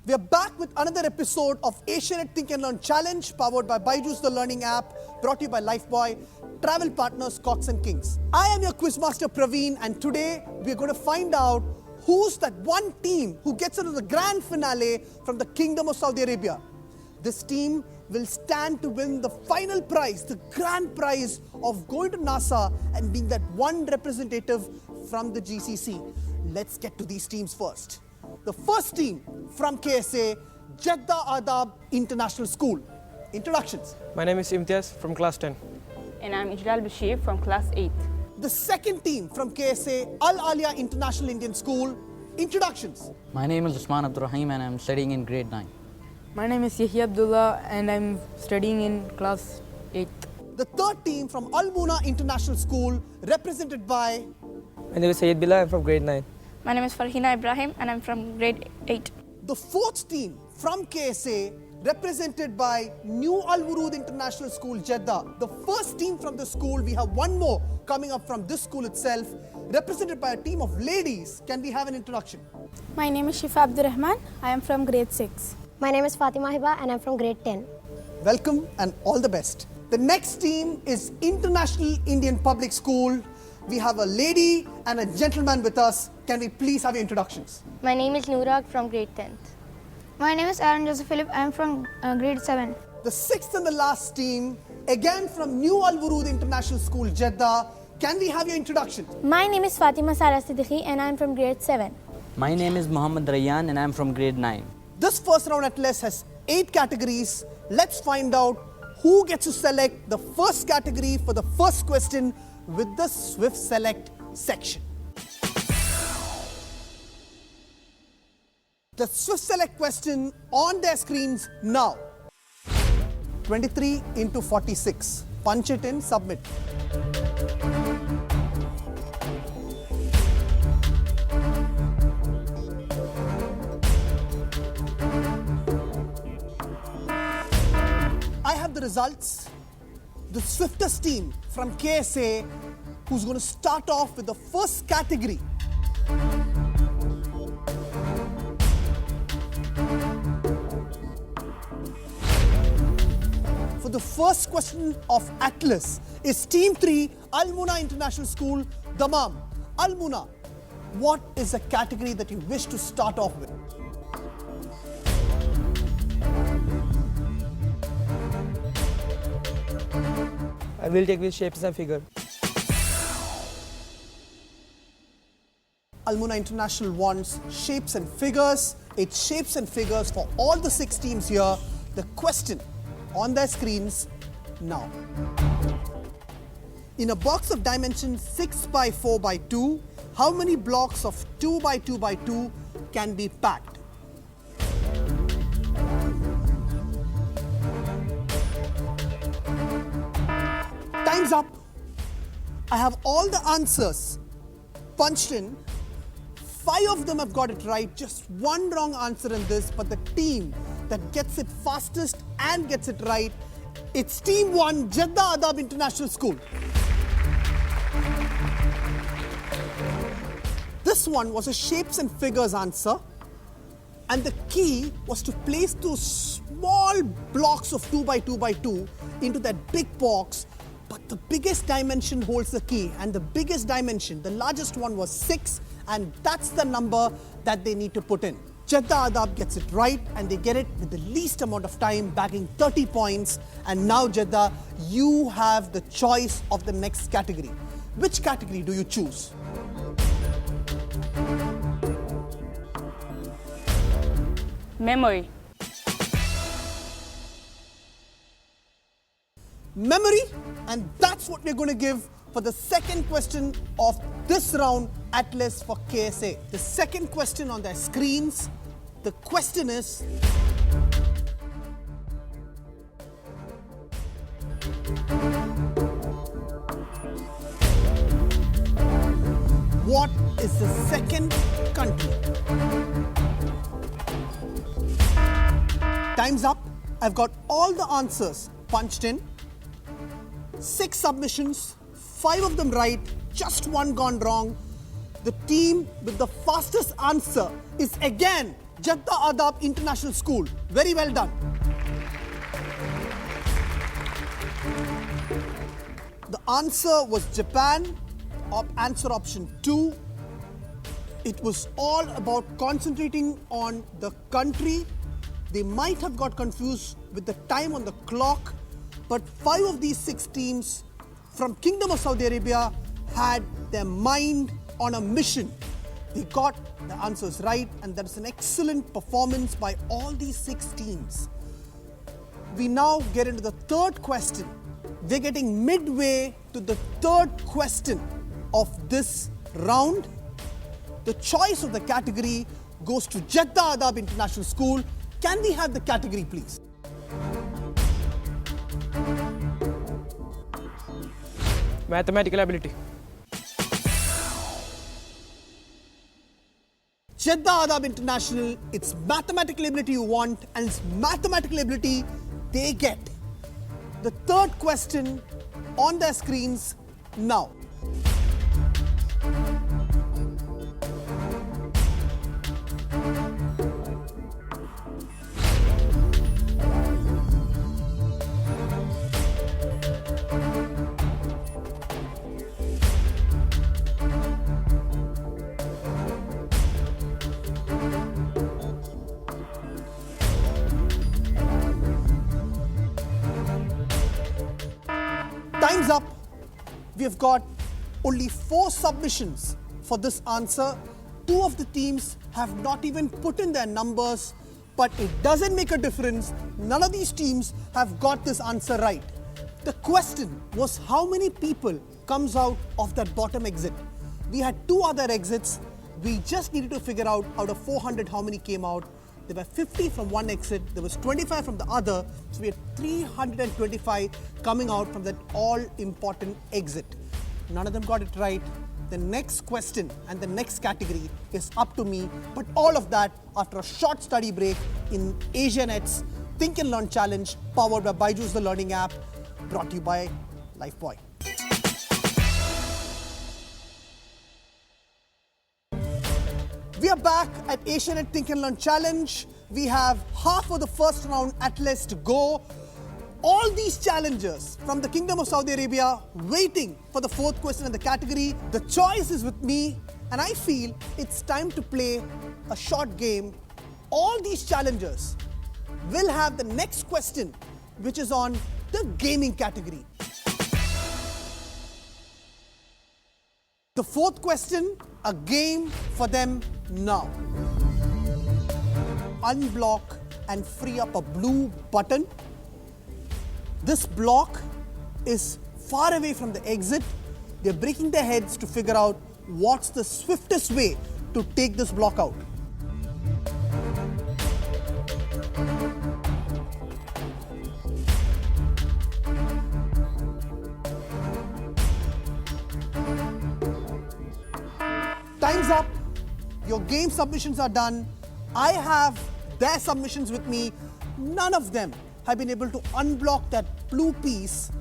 We are back with another episode of Asianet Think Learn Challenge, powered by Byju's the Learning app, brought to you by Lifebuoy, travel partners Cox Kings. I am your quizmaster Praveen, and today we are going to find out who's that one team who gets into the grand finale from the Kingdom of Saudi Arabia. This team will stand to win the final prize, the grand prize of going to NASA and being that one representative from the GCC. Let's get to these teams first. The first team from KSA, Jeddah Adab International School. Introductions. My name is Imtiaz from class 10. And I'm Ijlal Bashir from class 8. The second team from KSA, Al Alia International Indian School. Introductions. My name is Usman Abdurrahim and I'm studying in grade 9. My name is Yahya Abdullah and I'm studying in class 8. The third team from Al Muna International School, represented by... My name is Sayyid Bilal, I'm from grade 9. My name is Farhina Ibrahim and I'm from grade 8. The fourth team from KSA, represented by New Al Wurud International School, Jeddah. The first team from the school, we have one more coming up from this school itself, represented by a team of ladies. Can we have an introduction? My name is Shifa Abdurrahman. I am from grade 6. My name is Fatima Hiba and I'm from grade 10. Welcome and all the best. The next team is International Indian Public School. We have a lady and a gentleman with us. Can we please have your introductions? My name is Noorag from grade 10th. My name is Aaron Joseph Philip. I am from grade 7. The sixth and the last team, again from New Al Wurud International School, Jeddah. Can we have your introduction? My name is Fatima Sarah Siddiqui and I am from grade 7. My name is Muhammad Rayyan and I'm from grade 9. This first round atlas has 8 categories. Let's find out who gets to select the first category for the first question with the Swift Select section. The Swift Select question on their screens now. 23 into 46. Punch it in, submit. I have the results. The swiftest team from KSA, who's going to start off with the first category. For the first question of Atlas is Team 3, Al Muna International School, Dammam. Al Muna, what is the category that you wish to start off with? I will take with shapes and figure. Al Muna International wants shapes and figures. It's shapes and figures for all the 6 teams here. The question on their screens now. In a box of dimension 6 by 4 by 2, how many blocks of 2 by 2 by 2 can be packed? Time's up. I have all the answers punched in. 5 of them have got it right, just one wrong answer in this, but the team that gets it fastest and gets it right, it's Team 1, Jeddah Adab International School. This one was a shapes and figures answer, and the key was to place those small blocks of 2 by 2 by 2 into that big box. But the biggest dimension holds the key, and the biggest dimension, the largest one, was 6, and that's the number that they need to put in. Jeddah Adab gets it right, and they get it with the least amount of time, bagging 30 points. And now, Jeddah, you have the choice of the next category. Which category do you choose? Memory. Memory, and that's what we're going to give for the second question of this round Atlas for KSA. The second question on their screens, the question is, What is the second country? Time's up. I've got all the answers punched in. 6 submissions, 5 of them right, just 1 gone wrong. The team with the fastest answer is again Jeddah Adab International School. Very well done. The answer was Japan, answer option 2. It was all about concentrating on the country. They might have got confused with the time on the clock, but 5 of these 6 teams from Kingdom of Saudi Arabia had their mind on a mission. They got the answers right, and that is an excellent performance by all these 6 teams. We now get into the third question. We're getting midway to the third question of this round. The choice of the category goes to Jeddah Adab International School. Can we have the category, please? Mathematical ability. Jeddah Adab International, it's mathematical ability you want, and it's mathematical ability they get. The third question on their screens now. Time's up. We have got only 4 submissions for this answer. 2 of the teams have not even put in their numbers, but it doesn't make a difference. None of these teams have got this answer right. The question was how many people comes out of that bottom exit. We had 2 other exits. We just needed to figure out of 400 how many came out. There were 50 from one exit, there was 25 from the other, so we had 325 coming out from that all-important exit. None of them got it right. The next question and the next category is up to me, but all of that after a short study break in Asianet's Think and Learn Challenge, powered by Byju's the Learning app, brought to you by Lifebuoy. We are back at Asianet Think and Learn Challenge. We have half of the first round at least to go. All these challengers from the Kingdom of Saudi Arabia waiting for the 4th question in the category. The choice is with me, and I feel it's time to play a short game. All these challengers will have the next question, which is on the gaming category. The 4th question, a game for them now. Unblock and free up a blue button. This block is far away from the exit. They're breaking their heads to figure out what's the swiftest way to take this block out. Time's up. Your game submissions are done. I have their submissions with me. None of them have been able to unblock that blue piece,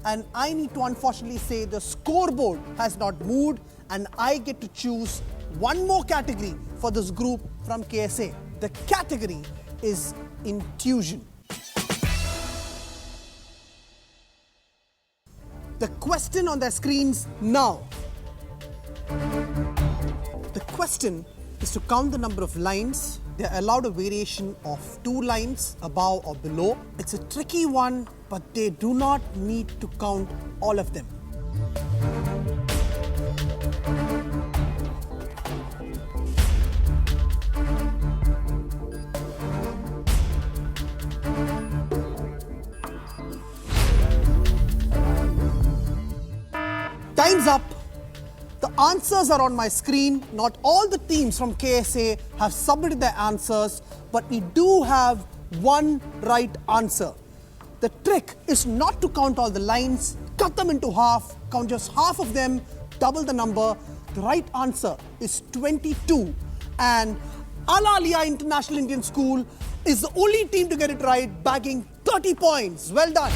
and I need to unfortunately say the scoreboard has not moved, and I get to choose one more category for this group from KSA. The category is intuition. The question on their screens now. The question is to count the number of lines. They're allowed a variation of 2 lines above or below. It's a tricky one, but they do not need to count all of them. Time's up. The answers are on my screen. Not all the teams from KSA have submitted their answers, but we do have one right answer. The trick is not to count all the lines, cut them into half, count just half of them, double the number, The right answer is 22. And Al-Alia International Indian School is the only team to get it right, bagging 30 points. Well done.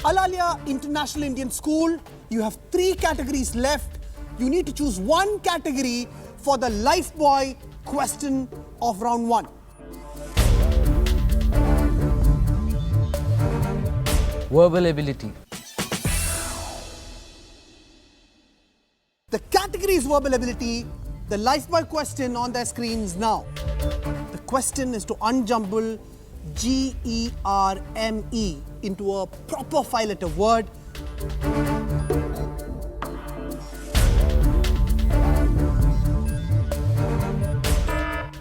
Al-Alia International Indian School, you have 3 categories left. You need to choose one category for the Lifebuoy question of round 1. Verbal ability. The category is verbal ability. The Lifebuoy question on their screens now. The question is to unjumble G-E-R-M-E into a proper 5-letter word.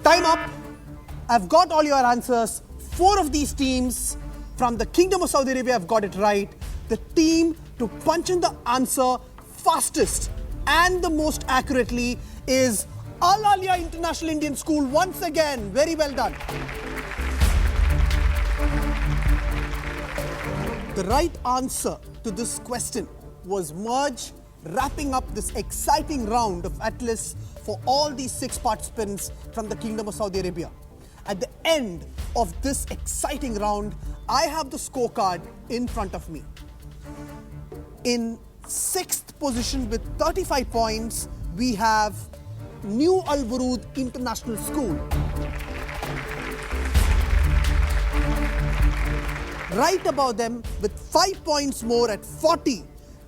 Time up. I've got all your answers. 4 of these teams from the Kingdom of Saudi Arabia have got it right. The team to punch in the answer fastest and the most accurately is Al-Alia International Indian School once again. Very well done. The right answer to this question was merge, wrapping up this exciting round of Atlas for all these 6 participants from the Kingdom of Saudi Arabia. At the end of this exciting round, I have the scorecard in front of me. In 6th position with 35 points, we have New Al Wurud International School. Right above them with 5 points more at 40,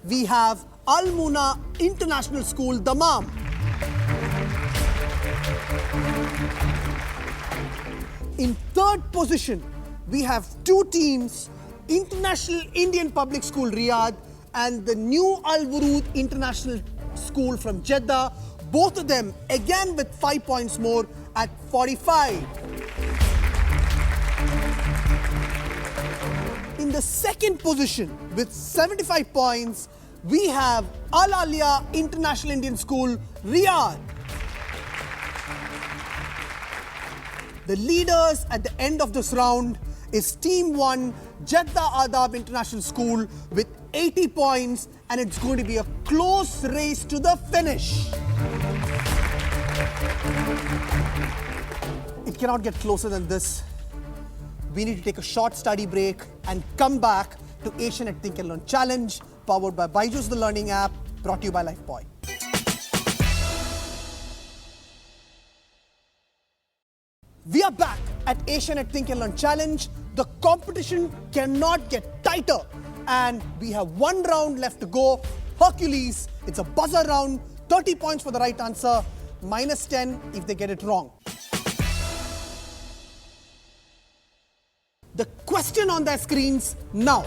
we have Al Muna International School, Dammam. In 3rd position, we have 2 teams, International Indian Public School, Riyadh, and the New Al Wurud International School from Jeddah, both of them again with 5 points more at 45. In the 2nd position with 75 points, we have Al-Alia International Indian School, Riyadh. The leaders at the end of this round is Team 1, Jeddah Adab International School with 80 points, and it's going to be a close race to the finish. It cannot get closer than this. We need to take a short study break and come back to Asianet Think Learn Challenge, powered by Byju's the Learning app, brought to you by Lifebuoy. We are back at Asianet Think Learn Challenge. The competition cannot get tighter, and we have 1 round left to go. Hercules, it's a buzzer round, 30 points for the right answer, minus 10 if they get it wrong. The question on their screens now.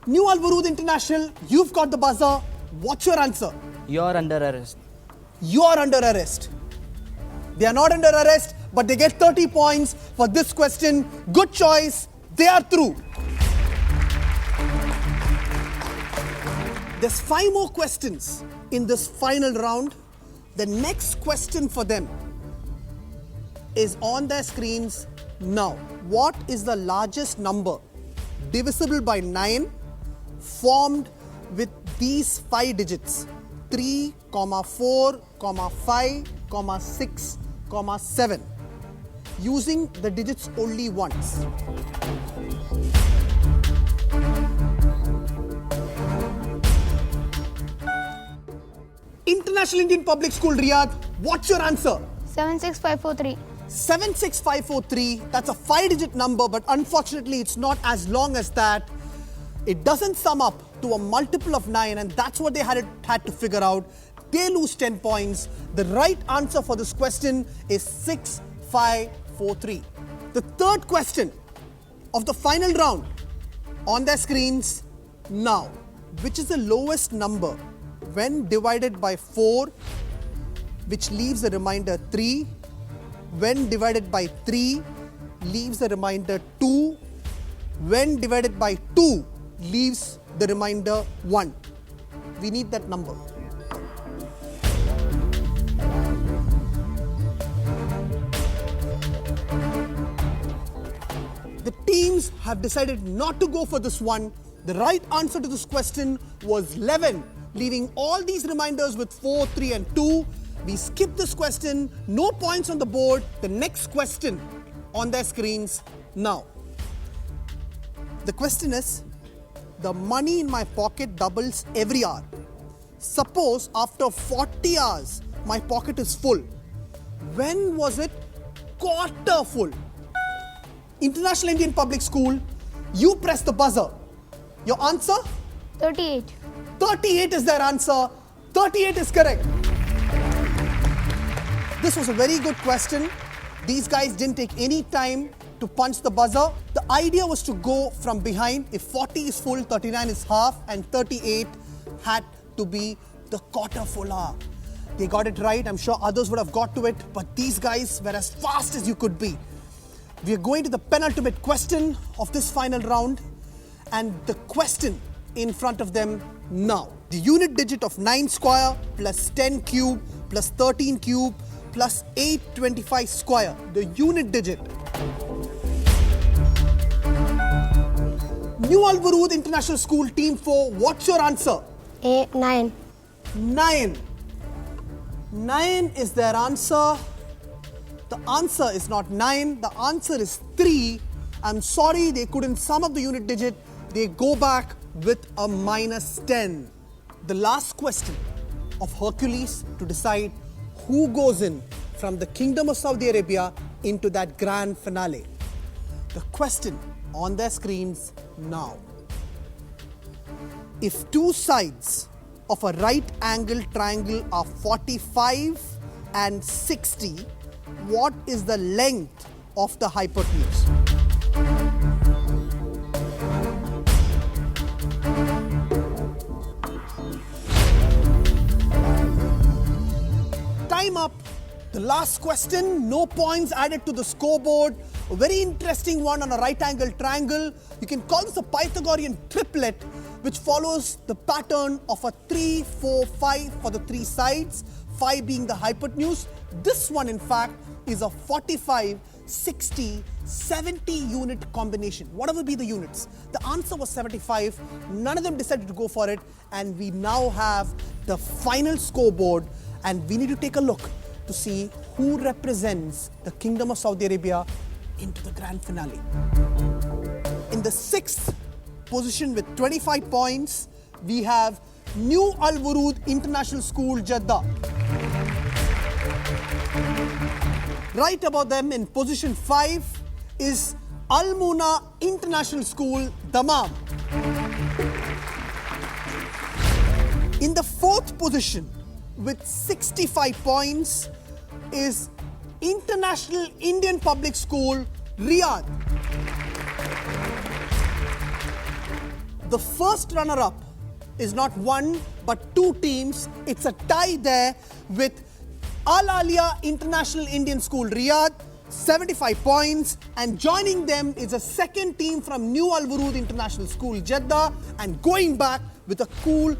New Al Wurud International, you've got the buzzer. What's your answer? You're under arrest. You're under arrest. They are not under arrest, but they get 30 points for this question. Good choice. They are through. There's 5 more questions in this final round. The next question for them is on their screens now. What is the largest number divisible by 9 formed with these 5 digits? 3, 4, 5, 6, 7. Using the digits only once. International Indian Public School, Riyadh, what's your answer? 76543. 76543, that's a 5-digit number, but unfortunately it's not as long as that. It doesn't sum up to a multiple of 9, and that's what they had to figure out. They lose 10 points. The right answer for this question is 6543. The 3rd question of the final round on their screens now. Which is the lowest number when divided by 4, which leaves a remainder 3? When divided by 3, leaves a remainder 2. When divided by 2, leaves the remainder 1. We need that number. teams have decided not to go for this one. The right answer to this question was 11, leaving all these reminders with 4, 3 and 2. We skip this question, no points on the board. The next question on their screens now. The question is, the money in my pocket doubles every hour. Suppose after 40 hours, my pocket is full. When was it quarter full? International Indian Public School, you press the buzzer. Your answer? 38. 38 is their answer. 38 is correct. This was a very good question. These guys didn't take any time to punch the buzzer. The idea was to go from behind. If 40 is full, 39 is half, and 38 had to be the quarter full hour. They got it right. I'm sure others would have got to it, but these guys were as fast as you could be. We are going to the penultimate question of this final round, and the question in front of them now. The unit digit of 9 square plus 10 cube plus 13 cube plus 825 square. The unit digit. New Alvarud International School Team 4, what's your answer? 9. 9. 9 is their answer. The answer is not 9. The answer is 3. I'm sorry, they couldn't sum up the unit digit. They go back with a minus 10. The last question of Hercules to decide who goes in from the Kingdom of Saudi Arabia into that grand finale. The question on their screens now. If two sides of a right angle triangle are 45 and 60, what is the length of the hypotenuse? Time up. The last question, no points added to the scoreboard. A very interesting one on a right angle triangle. You can call this a Pythagorean triplet, which follows the pattern of a 3, 4, 5 for the 3 sides, 5 being the hypotenuse. This one, in fact, is a 45, 60, 70 unit combination. Whatever be the units. The answer was 75. None of them decided to go for it. And we now have the final scoreboard. And we need to take a look to see who represents the Kingdom of Saudi Arabia into the grand finale. In the 6th position with 25 points, we have New Alvarud International School, Jeddah. Right above them in position 5 is Al Muna International School, Dammam. In the 4th position with 65 points is International Indian Public School, Riyadh. The first runner-up is not one but 2 teams. It's a tie there with Al Alia International Indian School, Riyadh, 75 points, and joining them is a second team from New Alvarud International School, Jeddah, and going back with a cool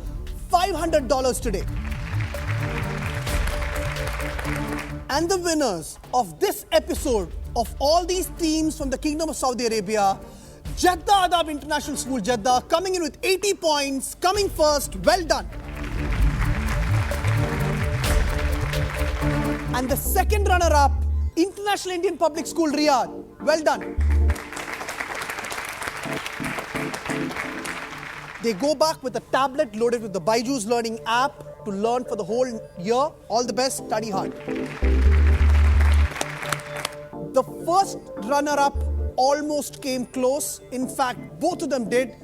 $500 today. And the winners of this episode of all these teams from the Kingdom of Saudi Arabia, Jeddah Adab International School, Jeddah, coming in with 80 points, coming first. Well done. And the second runner-up, International Indian Public School, Riyadh. Well done. They go back with a tablet loaded with the Byju's learning app to learn for the whole year. All the best, study hard. The first runner-up almost came close. In fact, both of them did.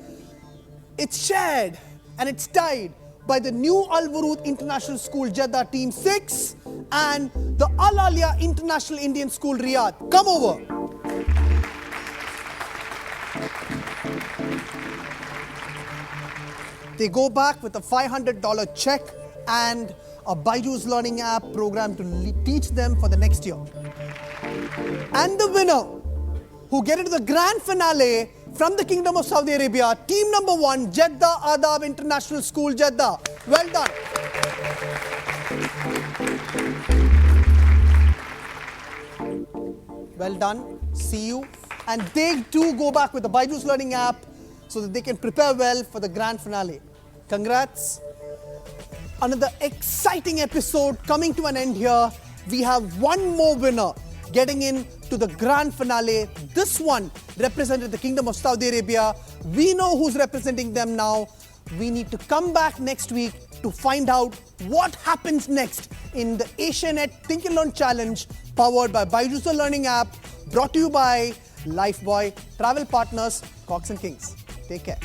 It's shared and it's tied by the New Alvarud International School, Jeddah Team 6 and the Al Alia International Indian School, Riyadh. Come over. They go back with a $500 check and a Byju's learning app program to teach them for the next year. And the winner, who get into the grand finale from the Kingdom of Saudi Arabia, team number 1, Jeddah Adab International School, Jeddah. Well done. Well done. See you and they too go back with the Byju's Learning app so that they can prepare well for the grand finale. Congrats. Another exciting episode coming to an end here. We have one more winner getting in to the grand finale. This one represented the Kingdom of Saudi Arabia. We know who's representing them now. We need to come back next week to find out what happens next in the Asianet Think Learn Challenge powered by Byju's Learning app, brought to you by Lifebuoy, travel partners Cox Kings. Take care.